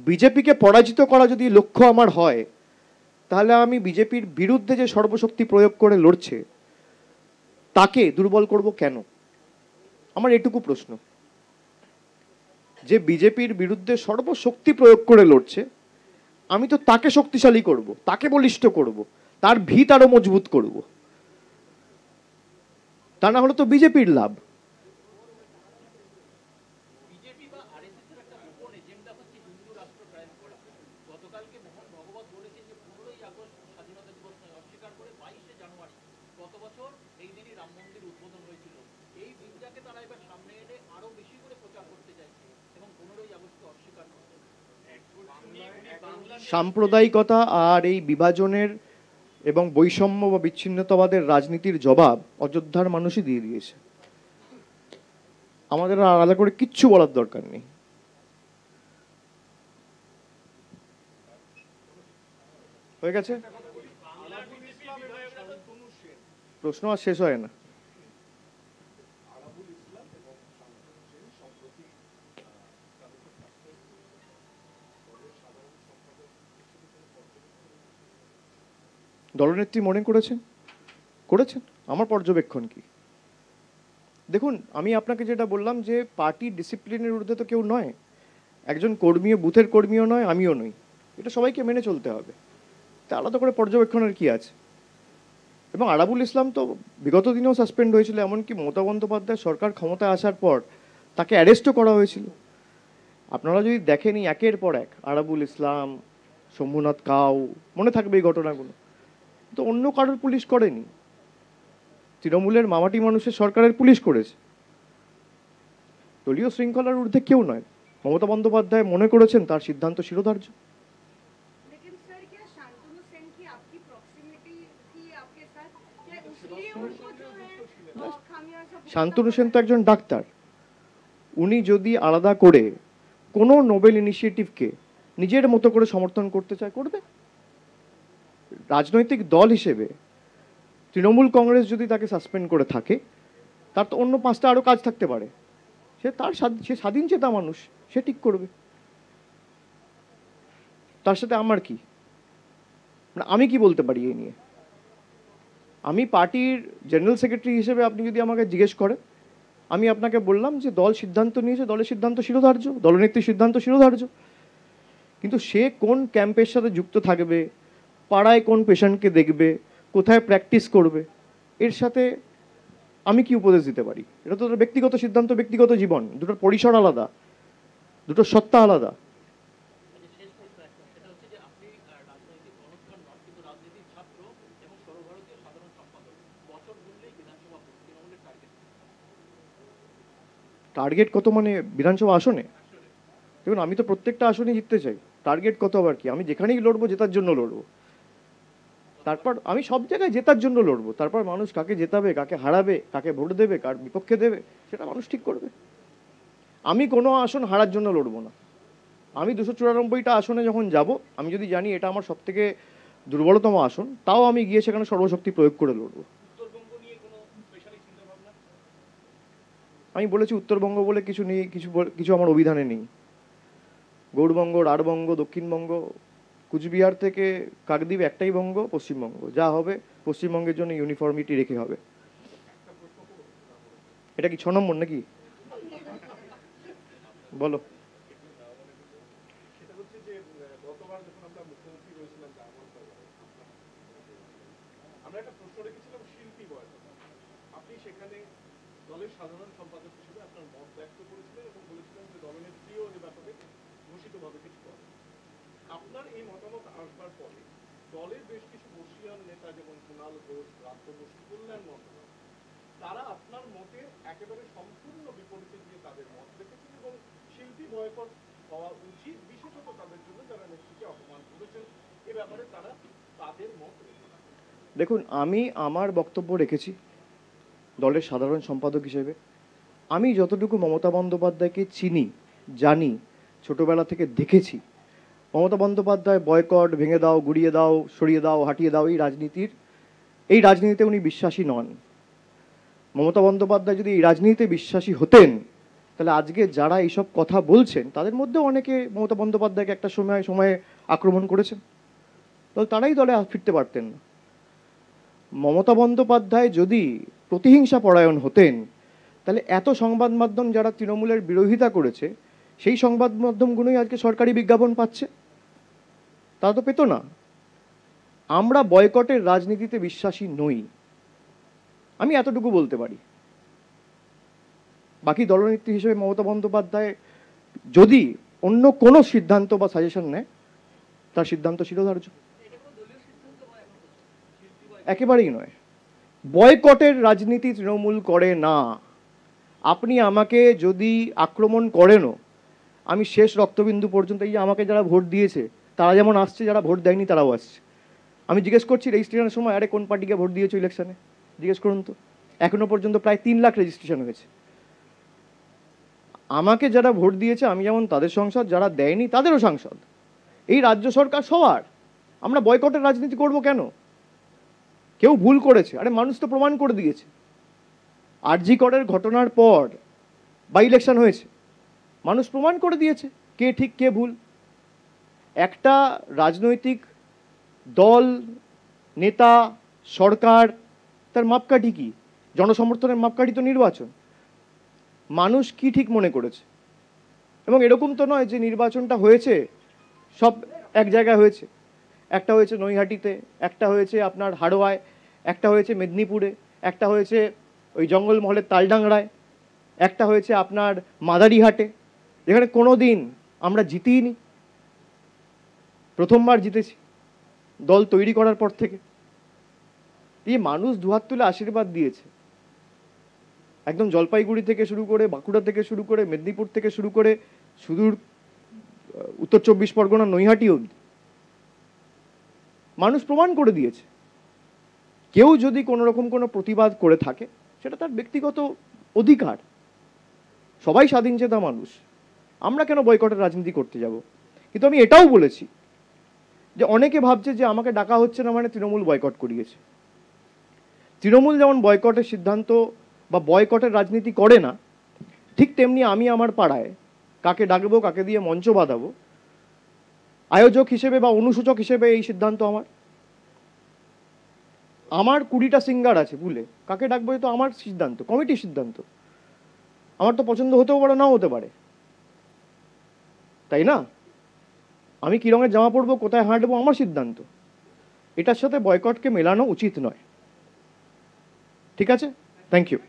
বিজেপিকে পরাজিত করা যদি লক্ষ্য আমার হয়, তাহলে আমি বিজেপির বিরুদ্ধে যে সর্বশক্তি প্রয়োগ করে লড়ছে তাকে দুর্বল করব কেন? আমার এটুকু প্রশ্ন। যে বিজেপির বিরুদ্ধে সর্বশক্তি প্রয়োগ করে লড়ছে, আমি তো তাকে শক্তিশালী করব, তাকে বলিষ্ঠ করব, তার ভিত আরো মজবুত করব। তা না হলে তো বিজেপির লাভ। সাম্প্রদায়িকতা আর এই বিভাজনের এবং বৈষম্য বা বিচ্ছিন্নতাবাদের রাজনীতির জবাব অযোধ্যার মানুষই দিয়ে দিয়েছে। আমাদের আর আলাদা করে কিচ্ছু বলার দরকার নেই। হয়ে গেছে, প্রশ্ন আর শেষ হয় না। দলনেত্রী মনে করেছেন? আমার পর্যবেক্ষণ কি? দেখুন, আমি আপনাকে যেটা বললাম যে পার্টি ডিসিপ্লিনের ঊর্ধ্বে তো কেউ নয়। একজন কর্মীও, বুথের কর্মীও নয়, আমিও নই। এটা সবাইকে মেনে চলতে হবে। তা আলাদা করে পর্যবেক্ষণের কি আছে? এবং আরাবুল ইসলাম তো বিগত দিনেও সাসপেন্ড হয়েছিল, এমনকি মমতা বন্দ্যোপাধ্যায় সরকার ক্ষমতায় আসার পর তাকে অ্যারেস্টও করা হয়েছিল। আপনারা যদি দেখেনি একের পর এক, আরাবুল ইসলাম, শম্ভুনাথ কাউ, মনে থাকবে এই ঘটনাগুলো। তো অন্য কারোর পুলিশ করেনি, তৃণমূলের মামাটি মানুষের সরকারের পুলিশ করেছে। দলীয় শৃঙ্খলার ঊর্ধ্বে কেউ নয়। মমতা বন্দ্যোপাধ্যায় মনে করেছেন তার সিদ্ধান্ত শিরোধার্য। শান্তনু সেন তো একজন ডাক্তার। উনি যদি আলাদা করে কোনো নোবেল ইনিশিয়েটিভকে নিজের মতো করে সমর্থন করতে চায়, করবে। রাজনৈতিক দল হিসেবে তৃণমূল কংগ্রেস যদি তাকে সাসপেন্ড করে থাকে, তার তো অন্য 5টা আরও কাজ থাকতে পারে। সে স্বাধীন চেতা মানুষ, সে ঠিক করবে। তার সাথে আমার কি? আমি কি বলতে পারি এই নিয়ে? আমি পার্টির জেনারেল সেক্রেটারি হিসেবে আপনি যদি আমাকে জিজ্ঞেস করেন, আমি আপনাকে বললাম যে দল সিদ্ধান্ত নিয়েছে, দলের সিদ্ধান্ত শিরোধার্য, দলনেত্রীর সিদ্ধান্ত শিরোধার্য। কিন্তু সে কোন ক্যাম্পের সাথে যুক্ত থাকবে, পাড়ায় কোন পেশেন্টকে দেখবে, কোথায় প্র্যাকটিস করবে, এর সাথে আমি কি উপদেশ দিতে পারি? এটা তো তার ব্যক্তিগত সিদ্ধান্ত, ব্যক্তিগত জীবন, দুটোর পরিসর আলাদা, দুটোর সত্তা আলাদা। টার্গেট কত মানে বিধানসভা আসনে? দেখুন, আমি তো প্রত্যেকটা আসনে জিততে চাই, টার্গেট কত আবার কি? আমি যেখানেই লড়বো জেতার জন্য লড়বো, তারপর আমি সব জায়গায় জেতার জন্য লড়বো, তারপর মানুষ কাকে জেতাবে, কাকে হারাবে, কাকে ভোট দেবে, কার বিপক্ষে দেবে, সেটা মানুষ ঠিক করবে। আমি কোনো আসন হারার জন্য লড়বো না। আমি 294টা আসনে যখন যাব, আমি যদি জানি এটা আমার সব থেকে দুর্বলতম আসন, তাও আমি গিয়ে সেখানে সর্বশক্তি প্রয়োগ করে লড়বো। আমি বলেছি উত্তরবঙ্গ বলে কিছু নেই, কিছু আমার অভিধানে নেই। গৌড়বঙ্গ, রাঢ়বঙ্গ, দক্ষিণবঙ্গ, কুচবিহার থেকে কাকদ্বীপ একটাই বঙ্গ, পশ্চিমবঙ্গ। যা হবে পশ্চিমবঙ্গের জন্য ইউনিফর্মিটি রেখে হবে। এটা কি 6 নম্বর নাকি? বলো। দলের সাধারণ সম্পাদক হিসেবে আপনার মত ব্যক্ত করেছিলেন এবং বলেছিলেন যে দলনেত্রীও এ ব্যাপারে ঘোষিতভাবে কিছু করে। আপনার এই মতামত আসবার পরে দলের বেশ কিছু বর্ষীয়ান নেতা, যেমন কুণাল ঘোষ, ব্রাত্য বসু, কল্যাণ মন্ডল, তারা আপনার মতে একেবারে সম্পূর্ণ বিপরীতে গিয়ে তাদের মত রেখেছেন এবং শিল্পী বয়কট হওয়া উচিত, বিশেষত তাদের জন্য যারা নেত্রীকে অপমান করেছেন। এ ব্যাপারে তারা তাদের মত রেখেছেন। দেখুন, আমি আমার বক্তব্য রেখেছি দলের সাধারণ সম্পাদক হিসেবে। আমি যতটুকু মমতা বন্দ্যোপাধ্যায়কে চিনি, জানি, ছোটবেলা থেকে দেখেছি, মমতা বন্দ্যোপাধ্যায় বয়কট, ভেঙে দাও, গুড়িয়ে দাও, সরিয়ে দাও, হাঁটিয়ে দাও, এই রাজনীতিতে উনি বিশ্বাসী নন। মমতা বন্দ্যোপাধ্যায় যদি এই রাজনীতিতে বিশ্বাসী হতেন, তাহলে আজকে যারা এইসব কথা বলছেন তাদের মধ্যে অনেকে মমতা বন্দ্যোপাধ্যায়কে একটা সময়ে আক্রমণ করেছেন, তাহলে তারাই দলে ফিরতে পারতেন না। মমতা বন্দ্যোপাধ্যায় যদি প্রতিহিংসা পরায়ণ হতেন, তাহলে এত সংবাদ মাধ্যম যারা তৃণমূলের বিরোধিতা করেছে, সেই সংবাদ মাধ্যমগুলোই আজকে সরকারি বিজ্ঞাপন পাচ্ছে, তা তো পেত না। আমরা বয়কটের রাজনীতিতে বিশ্বাসী নই, আমি এতটুকু বলতে পারি। বাকি দলনেত্রী হিসেবে মমতা বন্দ্যোপাধ্যায় যদি অন্য কোনো সিদ্ধান্ত বা সাজেশন নেয়, তার সিদ্ধান্ত শিরোধার্য। একেবারেই নয়। বয়কটের রাজনীতি তৃণমূল করে না। আপনি আমাকে যদি আক্রমণ করেনও, আমি শেষ রক্তবিন্দু পর্যন্ত, এই আমাকে যারা ভোট দিয়েছে তারা যেমন আসছে, যারা ভোট দেয়নি তারাও আসছে। আমি জিজ্ঞেস করছি রেজিস্ট্রেশনের সময়, আরে কোন পার্টিকে ভোট দিয়েছো ইলেকশনে, জিজ্ঞেস করুন তো। এখনো পর্যন্ত প্রায় 3 লাখ রেজিস্ট্রেশন হয়েছে। আমাকে যারা ভোট দিয়েছে আমি যেমন তাদের সংসদ, যারা দেয়নি তাদেরও সংসদ। এই রাজ্য সরকার সবার। আমরা বয়কটের রাজনীতি করব কেন? কেউ ভুল করেছে, আরে মানুষ তো প্রমাণ করে দিয়েছে। আরজি করের ঘটনার পর বাই ইলেকশন হয়েছে, মানুষ প্রমাণ করে দিয়েছে কে ঠিক কে ভুল। একটা রাজনৈতিক দল, নেতা, সরকার, তার মাপকাঠি কি? জনসমর্থনের মাপকাঠি তো নির্বাচন। মানুষ কি ঠিক মনে করেছে। এবং এরকম তো নয় যে নির্বাচনটা হয়েছে সব এক জায়গায় হয়েছে। একটা হয়েছে নৈহাটিতে, একটা হয়েছে আপনার হাড়োয়ায়, একটা হয়েছে মেদিনীপুরে, একটা হয়েছে ওই জঙ্গলমহলের তালডাংরায়, একটা হয়েছে আপনার মাদারিহাটে, যেখানে কোনো দিন আমরা জিতিই নি। প্রথমবার জিতেছি দল তৈরি করার পর থেকে। এই মানুষ দুহাত তুলে আশীর্বাদ দিয়েছে। একদম জলপাইগুড়ি থেকে শুরু করে, বাঁকুড়া থেকে শুরু করে, মেদিনীপুর থেকে শুরু করে, সুদূর উত্তর 24 পরগনা নৈহাটি অবধি মানুষ প্রমাণ করে দিয়েছে। কেউ যদি কোনো রকম কোনো প্রতিবাদ করে থাকে, সেটা তার ব্যক্তিগত অধিকার। সবাই স্বাধীনচেতা মানুষ, আমরা কেন বয়কটের রাজনীতি করতে যাব? কিন্তু আমি এটাও বলেছি যে অনেকে ভাবছে যে আমাকে ডাকা হচ্ছে না মানে তৃণমূল বয়কট করিয়েছে। তৃণমূল যেমন বয়কটের সিদ্ধান্ত বা বয়কটের রাজনীতি করে না, ঠিক তেমনি আমি আমার পাড়ায় কাকে ডাকবো, কাকে দিয়ে মঞ্চ বাঁধাবো, আয়োজক হিসেবে বা অনুসূচক হিসেবে এই সিদ্ধান্ত আমার। আমার 20টা সিঙ্গার আছে ভুলে, কাকে ডাকবো তো আমার সিদ্ধান্ত, কমিটির সিদ্ধান্ত। আমার তো পছন্দ হতেও পারে, নাও হতে পারে, তাই না? আমি কী রঙের জামা পরবো, কোথায় হাঁটবো, আমার সিদ্ধান্ত। এটার সাথে বয়কটকে মেলানো উচিত নয়। ঠিক আছে, থ্যাংক ইউ।